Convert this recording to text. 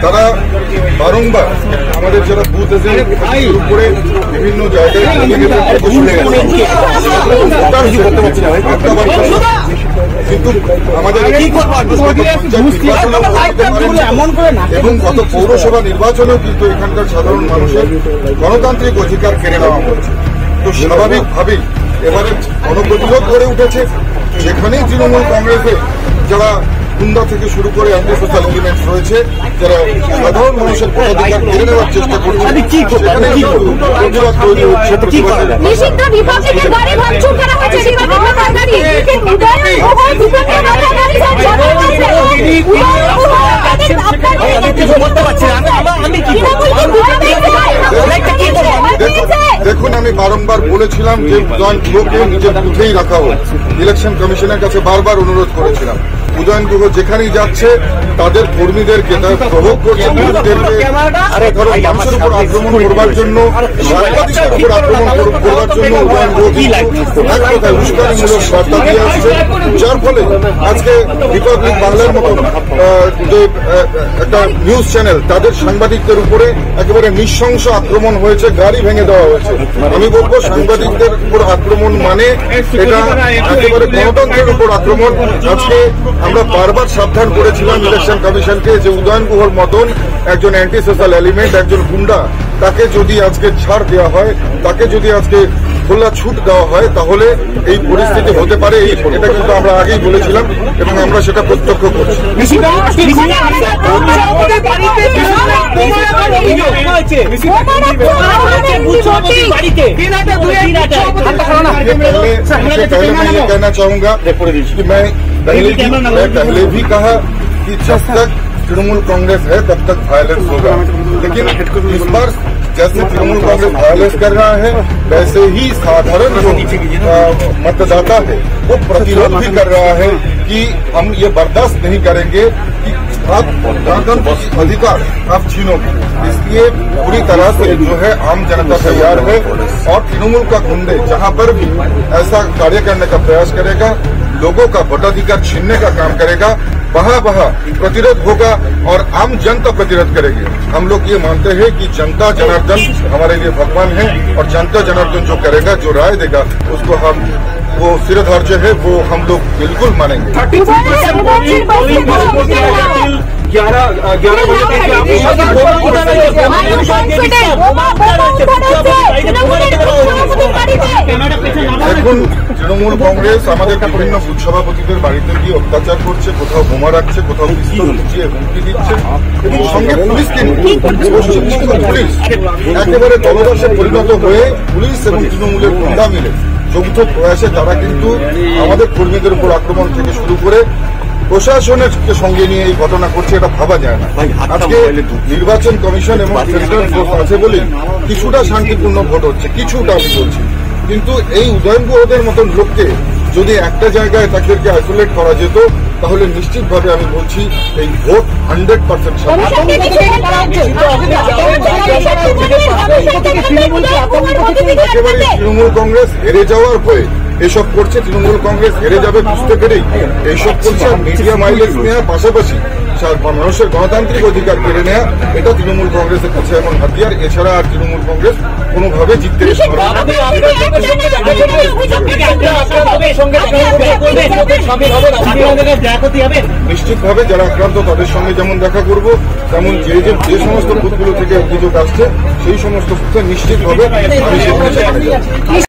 তারা বারংবার আমাদের যারা বুথ এজেন্ট শুরু করে বিভিন্ন জায়গায় কিন্তু আমাদের এবং গত পৌরসভা নির্বাচনেও কিন্তু এখানকার সাধারণ মানুষের গণতান্ত্রিক অধিকার কেড়ে নেওয়া হচ্ছে। তো স্বাভাবিকভাবেই এবারে গণপ্রতিরোধ গড়ে উঠেছে, সেখানেই তৃণমূল কংগ্রেসে যারা গুন্ডা থেকে শুরু করে অ্যান্টি সোশ্যাল এলিমেন্টস রয়েছে, যারা সাধারণ মানুষের ভোটাধিকার কেড়ে নেওয়ার চেষ্টা করছে, সেখানে প্রতিবাদ তৈরি হচ্ছে। দেখুন, আমি বারংবার বলেছিলাম যে উদয়ন গুহকে নিজের বুথেই রাখা হোক। ইলেকশন কমিশনের কাছে বারবার অনুরোধ করেছিলাম, উদয়ন গুহ যেখানেই যাচ্ছে তাদের কর্মীদেরকে প্রভোগ করছে, মানুষের উপর আক্রমণ করবার জন্য, সাংবাদিকদের উপর আক্রমণ করবার জন্য উদয়ন গুহ এক কথায় উস্কানিমূলক বার্তা দিয়ে আসছে, যার ফলে আজকে রিপাবলিক বাংলার মতন যে একটা নিউজ চ্যানেল তাদের সাংবাদিকদের উপরে একেবারে নৃশংস আক্রমণ হয়েছে, গাড়ি ভেঙে দেওয়া হয়েছে। আমি বলবো সাংবাদিকদের উপর আক্রমণ মানে এটা একেবারে গণতন্ত্রের উপর আক্রমণ। আজকে আমরা বারবার সাবধান করেছিলাম ইলেকশন কমিশনকে যে উদয়ন গুহর মতন একজন অ্যান্টি সোশ্যাল এলিমেন্ট, একজন গুন্ডা, তাকে যদি আজকে ছাড় দেওয়া হয়, তাকে যদি আজকে খোলা ছুট দেওয়া হয়, তাহলে এই পরিস্থিতি হতে পারে। এটা কিন্তু আমরা আগেই বলেছিলাম এবং আমরা সেটা প্রত্যক্ষ করছি। मैं कहना चाहूंगा कि मैं पहले भी कहा कि जब तक तृणमूल कांग्रेस है तब तक वायलेंस होगा, लेकिन इस बार जैसे तृणमूल कांग्रेस वायलेंस कर रहा है वैसे ही साधारण जो मतदाता है वो प्रतिरोध भी कर रहा है कि हम ये बर्दाश्त नहीं करेंगे कि आप गणतंत्र अधिकार आप छीनोगे। इसलिए पूरी तरह से जो है आम जनता तैयार है और तृणमूल का गुंडे जहां पर भी ऐसा कार्य करने का प्रयास करेगा, लोगों का वोटाधिकार छीनने का काम करेगा, वहां प्रतिरोध होगा और आम जनता प्रतिरोध करेगी। हम लोग ये मानते हैं कि जनता जनार्दन हमारे लिए भगवान है और जनता जनार्दन जो करेगा, जो राय देगा, उसको हम वो सिरधार्य है वो हम लोग बिल्कुल मानेंगे। 11 এখন তৃণমূল কংগ্রেস আমাদের বিভিন্ন বুথ সভাপতিদের বাড়িতে গিয়ে অত্যাচার করছে, কোথাও বোমা রাখছে, কোথাও পিস্তল লুচিয়ে হুমকি দিচ্ছে এবং সঙ্গে পুলিশকে পুলিশ একেবারে দলদাসে পরিণত হয়ে পুলিশ এবং তৃণমূলের গুন্ডা মিলে যৌথ প্রয়াসে তারা কিন্তু আমাদের কর্মীদের উপর আক্রমণ থেকে শুরু করে প্রশাসনের সঙ্গে নিয়ে এই ঘটনা করছে, এটা ভাবা যায় না। আজকে নির্বাচন কমিশন এবং সেন্ট্রাল ফোর্স আছে বলে কিছুটা শান্তিপূর্ণ ভোট হচ্ছে, কিছুটা আমি বলছি, কিন্তু এই উদয়ন গুহদের মতন লোককে যদি একটা জায়গায় তাদেরকে আইসোলেট করা যেত তাহলে নিশ্চিতভাবে আমি বলছি এই ভোট 100% একেবারে তৃণমূল কংগ্রেস হেরে যাওয়ার ভয়ে এসব করছে। তৃণমূল কংগ্রেস হেরে যাবে বুঝতে পেরেই এইসব করছে। মিডিয়া মাইলেজ নেওয়া পাশাপাশি মানুষের গণতান্ত্রিক অধিকার কেড়ে নেওয়া, এটা তৃণমূল কংগ্রেসের কাছে এমন হাতিয়ার। এছাড়া আর তৃণমূল কংগ্রেস কোনোভাবে জিততে নিশ্চিতভাবে যারা আক্রান্ত তাদের সঙ্গে যেমন দেখা করব, তেমন যে সমস্ত বুথগুলো থেকে অভিযোগ আসছে সেই সমস্ত বুথে নিশ্চিতভাবে আমি সেখানে